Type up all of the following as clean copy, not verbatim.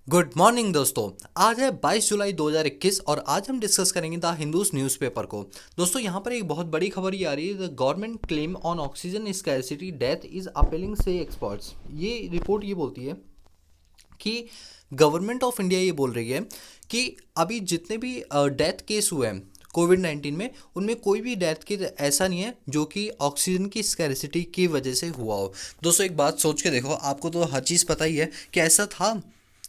Good morning दोस्तों। आज है 22 जुलाई 2021 और आज हम डिस्कस करेंगे द हिंदूज न्यूज़पेपर को। दोस्तों यहाँ पर एक बहुत बड़ी खबर ये आ रही है, the government claim on oxygen scarcity death is appealing से एक्सपर्ट्स। ये रिपोर्ट ये बोलती है कि गवर्नमेंट ऑफ इंडिया ये बोल रही है कि अभी जितने भी डेथ केस हुए हैं कोविड 19 में, उनमें कोई भी डेथ केस ऐसा नहीं है जो कि ऑक्सीजन की स्कैरसिटी की वजह से हुआ हो। दोस्तों एक बात सोच के देखो, आपको तो हर चीज़ पता ही है कि ऐसा था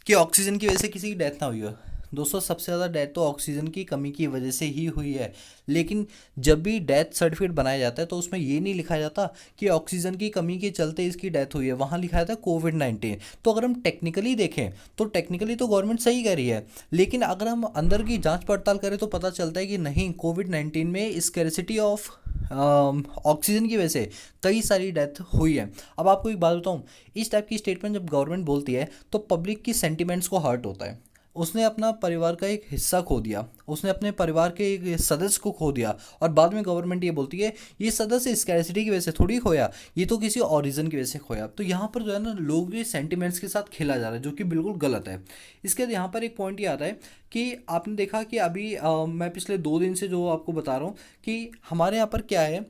कि ऑक्सीजन की वजह से किसी की डेथ ना हुई हो। दोस्तों सबसे ज़्यादा डेथ तो ऑक्सीजन की कमी की वजह से ही हुई है। लेकिन जब भी डेथ सर्टिफिकेट बनाया जाता है तो उसमें ये नहीं लिखा जाता कि ऑक्सीजन की कमी के चलते इसकी डेथ हुई है, वहाँ लिखा जाता है कोविड 19। तो अगर हम टेक्निकली देखें तो टेक्निकली तो गवर्नमेंट सही कह रही है, लेकिन अगर हम अंदर की जांच पड़ताल करें तो पता चलता है कि नहीं, कोविड 19 में स्कैरसिटी ऑफ ऑक्सीजन की वजह से कई सारी डेथ हुई है। अब आपको एक बात बताऊं, इस टाइप की स्टेटमेंट जब गवर्नमेंट बोलती है तो पब्लिक की सेंटिमेंट्स को हर्ट होता है। उसने अपना परिवार का एक हिस्सा खो दिया, उसने अपने परिवार के एक सदस्य को खो दिया, और बाद में गवर्नमेंट ये बोलती है ये सदस्य स्कैरसिटी की वजह से थोड़ी खोया, ये तो किसी और रीज़न की वजह से खोया। तो यहाँ पर जो है ना, लोग के सेंटिमेंट्स के साथ खेला जा रहा है, जो कि बिल्कुल गलत है। इसके बाद यहाँ पर एक पॉइंट ये आता है कि आपने देखा कि अभी मैं पिछले 2 दिन से जो आपको बता रहा हूँ कि हमारे यहाँ पर क्या है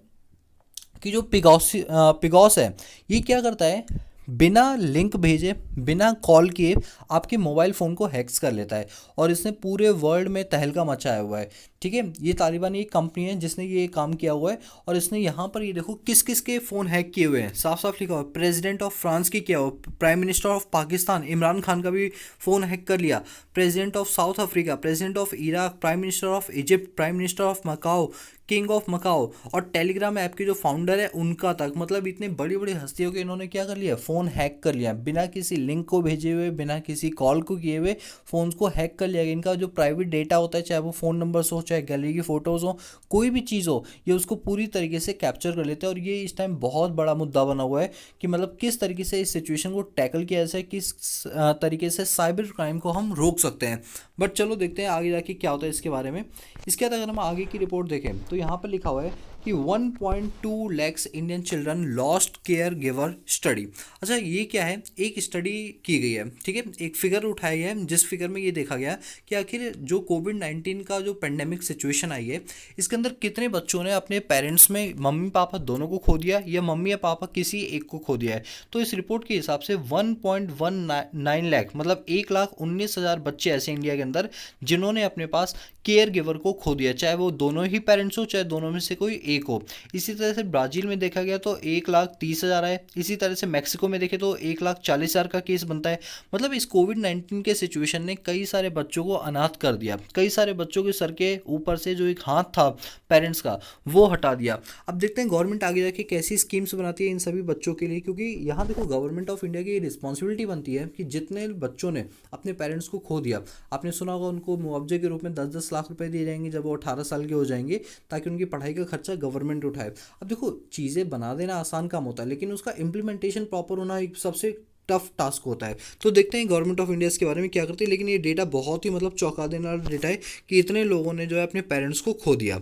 कि जो पिगॉस है, ये क्या करता है, बिना लिंक भेजे, बिना कॉल किए आपके मोबाइल फ़ोन को हैक्स कर लेता है, और इसने पूरे वर्ल्ड में तहलका मचाया हुआ है। ठीक है, ये तालिबान एक कंपनी है जिसने ये काम किया हुआ है, और इसने यहाँ पर ये देखो किस किस के फ़ोन हैक किए हुए हैं, साफ साफ लिखा हुआ है। प्रेसिडेंट ऑफ फ्रांस की किया हुआ, prime minister of Pakistan Imran Khan का भी फ़ोन हैक कर लिया, president of South Africa, president of Iraq, prime minister of Egypt, prime minister of Macau, king of Macau, और टेलीग्राम ऐप के जो फाउंडर है उनका तक। मतलब इतने बड़ी बड़ी हस्तियों के इन्होंने क्या कर लिया, फ़ोन हैक कर लिया, बिना किसी लिंक को भेजे हुए, बिना किसी कॉल को किए हुए फ़ोन्स को हैक कर लिया गया। इनका जो प्राइवेट डेटा होता है, चाहे वो फ़ोन नंबर्स हो, चाहे गैलरी की फ़ोटोज़ हो, कोई भी चीज़ हो, ये उसको पूरी तरीके से कैप्चर कर लेते हैं। और ये इस टाइम बहुत बड़ा मुद्दा बना हुआ है कि मतलब किस तरीके से इस सिचुएशन को टैकल किया जाए, किस तरीके से साइबर क्राइम को हम रोक सकते हैं। बट चलो देखते हैं आगे जाके क्या होता है इसके बारे में। इसके बाद अगर हम आगे की रिपोर्ट देखें तो यहाँ पर लिखा हुआ है कि 1.2 lakhs Indian children lost care giver study. अच्छा, ये क्या है, एक स्टडी की गई है, ठीक है, एक फिगर उठाई है जिस फिगर में ये देखा गया कि आखिर जो कोविड 19 का जो पेंडेमिक सिचुएशन आई है, इसके अंदर कितने बच्चों ने अपने पेरेंट्स में मम्मी पापा दोनों को खो दिया, या मम्मी या पापा किसी एक को खो दिया है। तो इस रिपोर्ट के हिसाब से 1.19 लाख, मतलब 1,19,000 बच्चे ऐसे इंडिया के अंदर जिन्होंने अपने पास केयर गिवर को खो दिया, चाहे वो दोनों ही पेरेंट्स हो, चाहे दोनों में से कोई एक हो। इसी तरह से ब्राज़ील में देखा गया तो 1,30,000 है। इसी तरह से मैक्सिको में देखे तो 1,40,000 का केस बनता है। मतलब इस कोविड 19 के सिचुएशन ने कई सारे बच्चों को अनाथ कर दिया, कई सारे बच्चों के सर के ऊपर से जो एक हाथ था पेरेंट्स का, वो हटा दिया। अब देखते हैं गवर्नमेंट आगे जाके कैसी स्कीम्स बनाती है इन सभी बच्चों के लिए, क्योंकि यहाँ देखो गवर्नमेंट ऑफ इंडिया की रिस्पॉन्सिबिलिटी बनती है कि जितने बच्चों ने अपने पेरेंट्स को खो दिया, आपने सुना होगा उनको मुआवजे के रूप में 10-10 लाख रुपए दिए जाएंगे जब वो 18 साल के हो जाएंगे, ताकि उनकी पढ़ाई का खर्चा गवर्नमेंट उठाए। अब देखो, चीज़ें बना देना आसान काम होता है, लेकिन उसका इम्प्लीमेंटेशन प्रॉपर होना एक सबसे टफ टास्क होता है। तो देखते हैं गवर्नमेंट ऑफ इंडिया इसके बारे में क्या करती है। लेकिन ये डेटा बहुत ही मतलब चौंका देने वाला डेटा है कि इतने लोगों ने जो है अपने पेरेंट्स को खो दिया।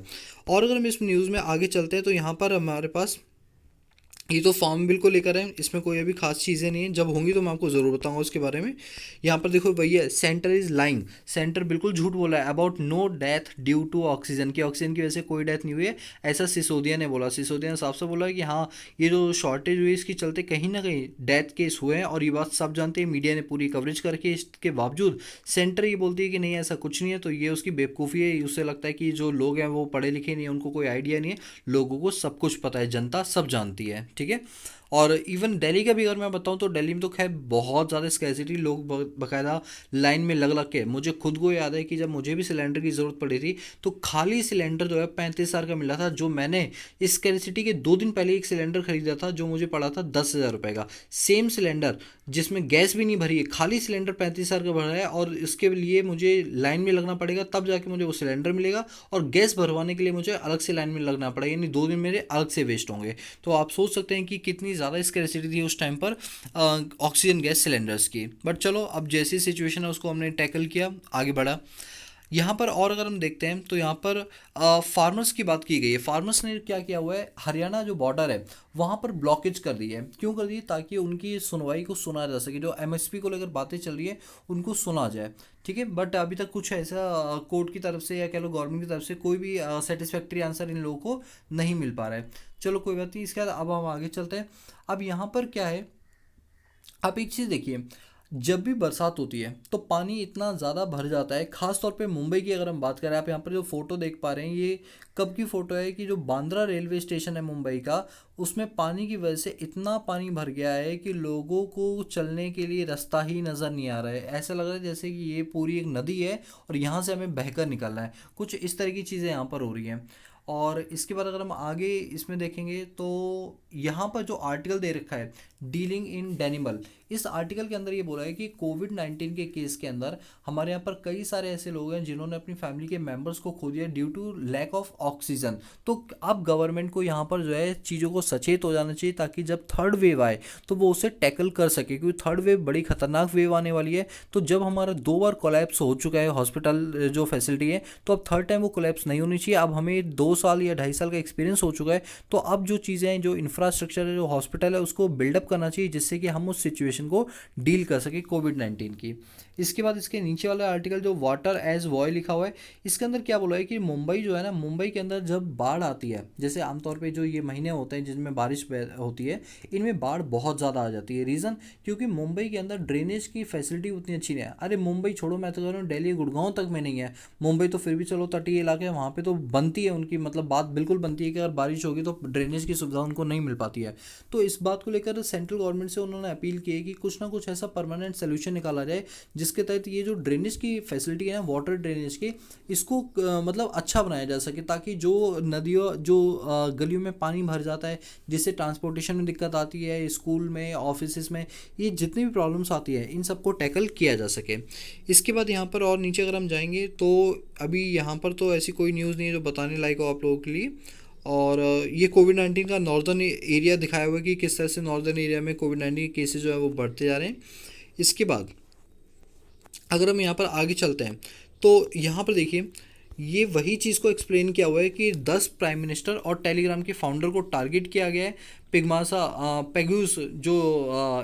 और अगर हम इस न्यूज़ में आगे चलते हैं तो यहाँ पर हमारे पास ये तो फॉर्म बिल को लेकर है, इसमें कोई अभी खास चीज़ें नहीं है, जब होंगी तो मैं आपको ज़रूर बताऊंगा उसके बारे में। यहाँ पर देखो भैया, सेंटर इज़ लाइंग, सेंटर बिल्कुल झूठ बोला है about no death due to oxygen, की ऑक्सीजन की वजह से कोई डेथ नहीं हुई है, ऐसा सिसोदिया ने बोला। सिसोदिया ने साफ साफ बोला कि हाँ, ये जो शॉर्टेज हुई इसके चलते कहीं ना कहीं डेथ केस हुए हैं, और ये बात सब जानते हैं, मीडिया ने पूरी कवरेज करके इसके बावजूद सेंटर ये बोलती है कि नहीं ऐसा कुछ नहीं है। तो ये उसकी बेवकूफ़ी है, उससे लगता है कि जो लोग हैं वो पढ़े लिखे नहीं है, उनको कोई आइडिया नहीं है। लोगों को सब कुछ पता है, जनता सब जानती है, ठीक है। और इवन दिल्ली का भी अगर मैं बताऊं तो दिल्ली में तो खैर बहुत ज़्यादा स्कैसिटी, लोग बाकायदा लाइन में लग लग के, मुझे खुद को याद है कि जब मुझे भी सिलेंडर की ज़रूरत पड़ी थी तो खाली सिलेंडर जो है 35,000 का मिला था, जो मैंने इस स्कैसिटी के 2 दिन पहले एक सिलेंडर खरीदा था जो मुझे पड़ा था 10,000 रुपये का। सेम सिलेंडर जिसमें गैस भी नहीं भरी है, खाली सिलेंडर 35,000 का भरा है, और इसके लिए मुझे लाइन में लगना पड़ेगा तब जाके मुझे वो सिलेंडर मिलेगा, और गैस भरवाने के लिए मुझे अलग से लाइन में लगना पड़ेगा, यानी 2 दिन मेरे अलग से वेस्ट होंगे। तो आप सोच सकते हैं कि कितनी ज़्यादा स्कैरिसिटी थी उस टाइम पर ऑक्सीजन गैस सिलेंडर्स की। बट चलो, अब जैसी सिचुएशन है उसको हमने टैकल किया, आगे बढ़ा। यहाँ पर और अगर हम देखते हैं तो यहाँ पर फार्मर्स की बात की गई है। फार्मर्स ने क्या किया हुआ है, हरियाणा जो बॉर्डर है वहाँ पर ब्लॉकेज कर दी है। क्यों कर दी है? ताकि उनकी सुनवाई को सुना जा सके, जो एमएसपी को लेकर बातें चल रही है उनको सुना जाए। ठीक है, बट अभी तक कुछ ऐसा कोर्ट की तरफ से या कह लो गवर्नमेंट की तरफ से कोई भी सेटिस्फैक्ट्री आंसर इन लोगों को नहीं मिल पा रहा है। चलो कोई बात नहीं, इसके बाद अब हम आगे चलते हैं। अब यहाँ पर क्या है, आप एक चीज़ देखिए, जब भी बरसात होती है तो पानी इतना ज़्यादा भर जाता है। खास तौर पे मुंबई की अगर हम बात करें, आप यहाँ पर जो फोटो देख पा रहे हैं ये कब की फ़ोटो है कि जो बांद्रा रेलवे स्टेशन है मुंबई का, उसमें पानी की वजह से इतना पानी भर गया है कि लोगों को चलने के लिए रास्ता ही नज़र नहीं आ रहा है। ऐसा लग रहा है जैसे कि ये पूरी एक नदी है और यहाँ से हमें बहकर निकलना है। कुछ इस तरह की चीज़ें यहाँ पर हो रही हैं। और इसके बाद अगर हम आगे इसमें देखेंगे तो यहाँ पर जो आर्टिकल दे रखा है, डीलिंग इन डेनिमल, इस आर्टिकल के अंदर ये बोला है कि कोविड-19 के केस के अंदर हमारे यहाँ पर कई सारे ऐसे लोग हैं जिन्होंने अपनी फैमिली के मेंबर्स को खो दिया due to lack of oxygen. तो अब गवर्नमेंट को यहाँ पर जो है चीज़ों को सचेत हो जाना चाहिए, ताकि जब थर्ड वेव आए तो वो उसे टैकल कर सके, क्योंकि थर्ड वेव बड़ी खतरनाक वेव आने वाली है। तो जब हमारा 2 बार कोलैप्स हो चुका है हॉस्पिटल जो फैसिलिटी है, तो अब थर्ड टाइम वो कोलैप्स नहीं होनी चाहिए। अब हमें 2 साल या 2.5 साल का एक्सपीरियंस हो चुका है, तो अब जो चीज़ें हैं, जो इंफ्रास्ट्रक्चर है, जो हॉस्पिटल है, उसको बिल्डअप करना चाहिए जिससे कि हम उस सिचुएशन को डील कर सके कोविड-19 की। इसके बाद इसके नीचे वाला आर्टिकल जो वाटर एज वॉय लिखा हुआ है, इसके अंदर क्या बोला है कि मुंबई जो है ना, मुंबई के अंदर जब बाढ़ आती है, जैसे आमतौर पे जो ये महीने होते हैं जिनमें बारिश होती है, इनमें बाढ़ बहुत ज़्यादा आ जाती है। रीज़न क्योंकि मुंबई के अंदर ड्रेनेज की फैसिलिटी उतनी अच्छी नहीं है। अरे मुंबई छोड़ो, मैं तो कह रहा हूँ दिल्ली गुड़गांव तक में नहीं है। मुंबई तो फिर भी चलो तटीय इलाके हैं, वहाँ पे तो बनती है उनकी, मतलब बात बिल्कुल बनती है कि अगर बारिश होगी तो ड्रेनेज की सुविधा उनको नहीं मिल पाती है। तो इस बात को लेकर सेंट्रल गवर्नमेंट से उन्होंने अपील की है कि कुछ ना कुछ ऐसा परमानेंट सोल्यूशन निकाला जाए जिसके तहत ये जो ड्रेनेज की फैसिलिटी है ना, वाटर ड्रेनेज की, इसको मतलब अच्छा बनाया जा सके, ताकि जो नदियों जो गलियों में पानी भर जाता है जिससे ट्रांसपोर्टेशन में दिक्कत आती है, स्कूल में, ऑफिस में, ये जितनी भी प्रॉब्लम्स आती है इन सबको टैकल किया जा सके। इसके बाद यहाँ पर और नीचे अगर हम जाएंगे तो अभी यहाँ पर तो ऐसी कोई न्यूज़ नहीं है जो बताने लायक हो आप लोगों के लिए। और ये कोविड-19 का नॉर्दर्न एरिया दिखाया हुआ है कि किस तरह से नॉर्दर्न एरिया में कोविड-19 के केसेस जो है वो बढ़ते जा रहे हैं। इसके बाद अगर हम यहाँ पर आगे चलते हैं तो यहाँ पर देखिए, ये वही चीज़ को एक्सप्लेन किया हुआ है कि 10 प्राइम मिनिस्टर और टेलीग्राम के फाउंडर को टारगेट किया गया है। पिग्मासा पेगूस जो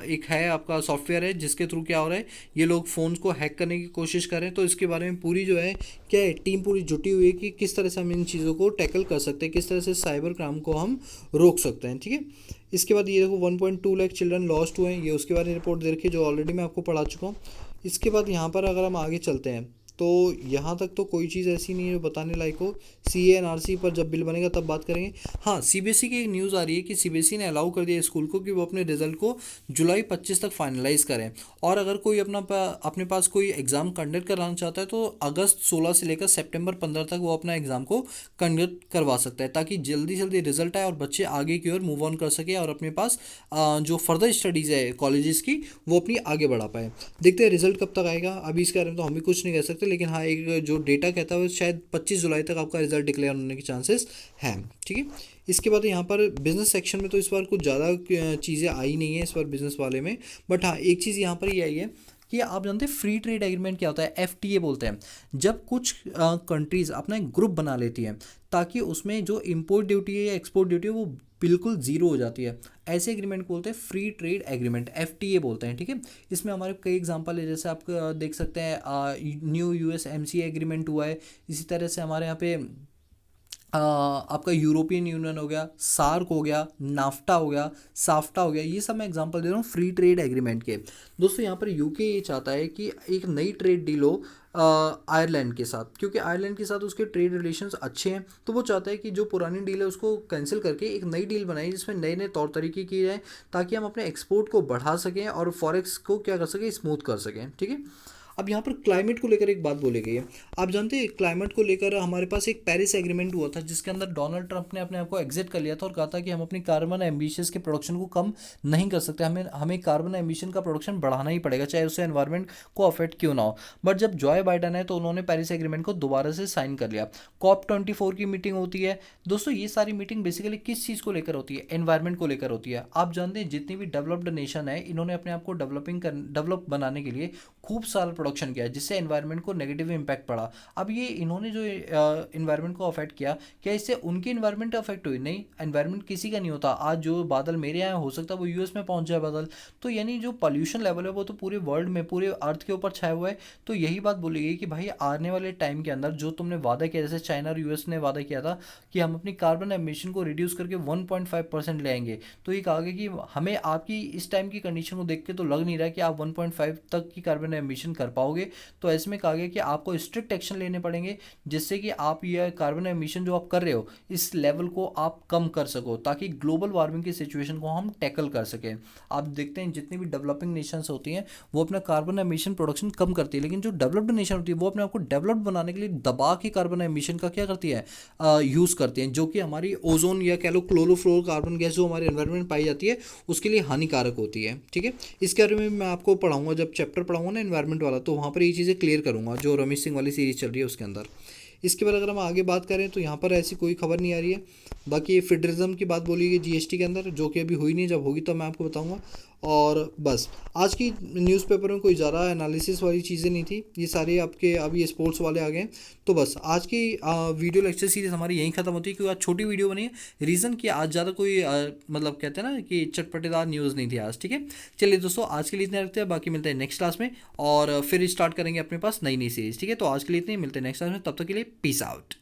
एक है आपका सॉफ्टवेयर है जिसके थ्रू क्या हो रहा है, ये लोग फ़ोन्स को हैक करने की कोशिश कर रहे हैं। तो इसके बारे में पूरी जो है क्या है, टीम पूरी जुटी हुई है कि किस तरह से हम इन चीज़ों को टैकल कर सकते हैं, किस तरह से साइबर क्राइम को हम रोक सकते हैं। ठीक है, इसके बाद ये देखो 1.2 लाख चिल्ड्रन लॉस्ट हुए हैं, ये उसके बारे में रिपोर्ट दे रखी है जो ऑलरेडी मैं आपको पढ़ा चुका हूँ। इसके बाद यहाँ पर अगर हम आगे चलते हैं तो यहाँ तक तो कोई चीज़ ऐसी नहीं है जो बताने लायक हो। CA/NRC पर जब बिल बनेगा तब बात करेंगे। हाँ, CBSE की एक न्यूज़ आ रही है कि CBSE ने अलाउ कर दिया स्कूल को कि वो अपने रिजल्ट को जुलाई 25 तक फाइनलाइज करें, और अगर कोई अपने पास कोई एग्ज़ाम कंडक्ट कराना चाहता है तो अगस्त 16 से लेकर सितंबर 15 तक वो अपना एग्ज़ाम को कंडक्ट करवा सकता है, ताकि जल्दी जल्दी रिजल्ट आए और बच्चे आगे की ओर मूव ऑन कर सके और अपने पास जो फर्दर स्टडीज़ है कॉलेजेस की वो अपनी आगे बढ़ा पाए। देखते हैं रिजल्ट कब तक आएगा, अभी इसके बारे में तो हम भी कुछ नहीं कह सकते, लेकिन हाँ एक जो डेटा कहता है शायद 25 जुलाई तक आपका रिजल्ट डिक्लेयर होने के चांसेस हैं। ठीक है, इसके बाद यहाँ पर बिजनेस सेक्शन में तो इस बार कुछ ज़्यादा चीज़ें आई नहीं है इस बार बिजनेस वाले में, बट हाँ एक चीज़ यहाँ पर ये आई है कि आप जानते हैं फ्री ट्रेड एग्रीमेंट क्या होता है, FTA बोलते हैं। जब कुछ कंट्रीज़ अपना एक ग्रुप बना लेती हैं ताकि उसमें जो इम्पोर्ट ड्यूटी है या एक्सपोर्ट ड्यूटी है वो बिल्कुल ज़ीरो हो जाती है, ऐसे एग्रीमेंट को बोलते हैं फ्री ट्रेड एग्रीमेंट, FTA बोलते हैं। ठीक है, इसमें हमारे कई एग्जांपल है, जैसे आप देख सकते हैं न्यू USMCA एग्रीमेंट हुआ है। इसी तरह से हमारे यहाँ पे आपका यूरोपियन यूनियन हो गया, सार्क हो गया, नाफ्टा हो गया, साफ्टा हो गया, ये सब मैं एग्जांपल दे रहा हूँ फ्री ट्रेड एग्रीमेंट के। दोस्तों यहाँ पर यूके ये चाहता है कि एक नई ट्रेड डील हो आयरलैंड के साथ, क्योंकि आयरलैंड के साथ उसके ट्रेड रिलेशंस अच्छे हैं। तो वो चाहता है कि जो पुरानी डील है उसको कैंसिल करके एक नई डील बनाई जिसमें नए नए तौर तरीके किए जाएँ, ताकि हम अपने एक्सपोर्ट को बढ़ा सकें और फॉरेक्स को क्या कर सकें, स्मूथ कर सकें। ठीक है, अब यहाँ पर क्लाइमेट को लेकर एक बात बोली गई है। आप जानते हैं क्लाइमेट को लेकर हमारे पास एक पेरिस एग्रीमेंट हुआ था जिसके अंदर डोनाल्ड ट्रंप ने अपने आप को एग्जिट कर लिया था और कहा था कि हम अपनी कार्बन एम्बिशंस के प्रोडक्शन को कम नहीं कर सकते, हमें कार्बन एम्बिशन का प्रोडक्शन बढ़ाना ही पड़ेगा, चाहे उससे एनवायरनमेंट को अफेक्ट क्यों ना हो। बट जब जॉय बाइडन है तो उन्होंने पेरिस एग्रीमेंट को दोबारा से साइन कर लिया। COP24 की मीटिंग होती है। दोस्तों ये सारी मीटिंग बेसिकली किस चीज़ को लेकर होती है, एनवायरनमेंट को लेकर होती है। आप जानते हैं जितनी भी डेवलप्ड नेशन है इन्होंने अपने आप को डेवलप बनाने के लिए खूब सारा प्रोडक्शन किया जिससे एनवायरनमेंट को नेगेटिव इम्पैक्ट पड़ा। अब ये इन्होंने जो इन्वायरमेंट को अफेक्ट किया, क्या इससे उनकी इन्वायरमेंट अफेक्ट हुई? नहीं, एनवायरनमेंट किसी का नहीं होता। आज जो बादल मेरे यहाँ हो सकता है वो यूएस में पहुंच जाए बादल। तो यानी जो पॉल्यूशन लेवल है वो तो पूरे वर्ल्ड में, पूरे अर्थ के ऊपर छाया हुआ है। तो यही बात बोली गई कि भाई आने वाले टाइम के अंदर जो तुमने वादा किया, जैसे चाइना और यूएस ने वादा किया था कि हम अपनी कार्बन एमिशन को रिड्यूस करके 1.5% ले आएंगे, तो ये कहा गया कि हमें आपकी इस टाइम की कंडीशन को देख के तो लग नहीं रहा कि आप 1.5 तक की कार्बन एमिशन कर पाओगे। तो ऐसे में कहा गया कि आपको स्ट्रिक्ट एक्शन लेने पड़ेंगे जिससे कि आप ये कार्बन एमिशन जो आप कर रहे हो इस लेवल को आप कम कर सको, ताकि ग्लोबल वार्मिंग की सिचुएशन को हम टैकल कर सकें। आप देखते हैं जितनी भी डेवलपिंग नेशंस होती हैं वो अपना कार्बन एमिशन प्रोडक्शन कम करती है, लेकिन जो डेवलप्ड नेशन होती है वो अपने आप को डेवलप्ड बनाने के लिए दबा के कार्बन एमिशन का क्या करती है, यूज़ करती हैं, जो कि हमारी ओजोन या कह लो क्लोरोफ्लोरोकार्बन गैस जो हमारे एनवायरनमेंट में पाई जाती है उसके लिए हानिकारक होती है। ठीक है, इसके बारे में मैं आपको पढ़ाऊंगा, जब चैप्टर पढ़ाऊंगा ना एनवायरनमेंट वाला, तो वहाँ पर ये चीज़ें क्लियर करूँगा जो रमेश सिंह वाली सीरीज चल रही है उसके अंदर। इसके बाद अगर हम आगे बात करें तो यहाँ पर ऐसी कोई खबर नहीं आ रही है। बाकी ये फेडरलिज्म की बात बोली गई जीएसटी के अंदर, जो कि अभी हुई नहीं, जब होगी तो मैं आपको बताऊंगा। और बस आज की न्यूज़पेपर में कोई ज़्यादा एनालिसिस वाली चीज़ें नहीं थी, ये सारे आपके अभी स्पोर्ट्स वाले आ गए हैं। तो बस आज की वीडियो लेक्चर सीरीज़ हमारी यहीं ख़त्म होती है, क्योंकि आज छोटी वीडियो बनी है। रीज़न कि आज ज़्यादा कोई मतलब कहते हैं ना कि चटपटेदार न्यूज़ नहीं थी आज। ठीक है, चलिए दोस्तों आज के लिए इतने रखते हैं, बाकी मिलते हैं नेक्स्ट क्लास में और फिर स्टार्ट करेंगे अपने पास नई नई सीरीज़। ठीक है, तो आज के लिए इतने ही, मिलते हैं नेक्स्ट क्लास में, तब तक के लिए पीस आउट।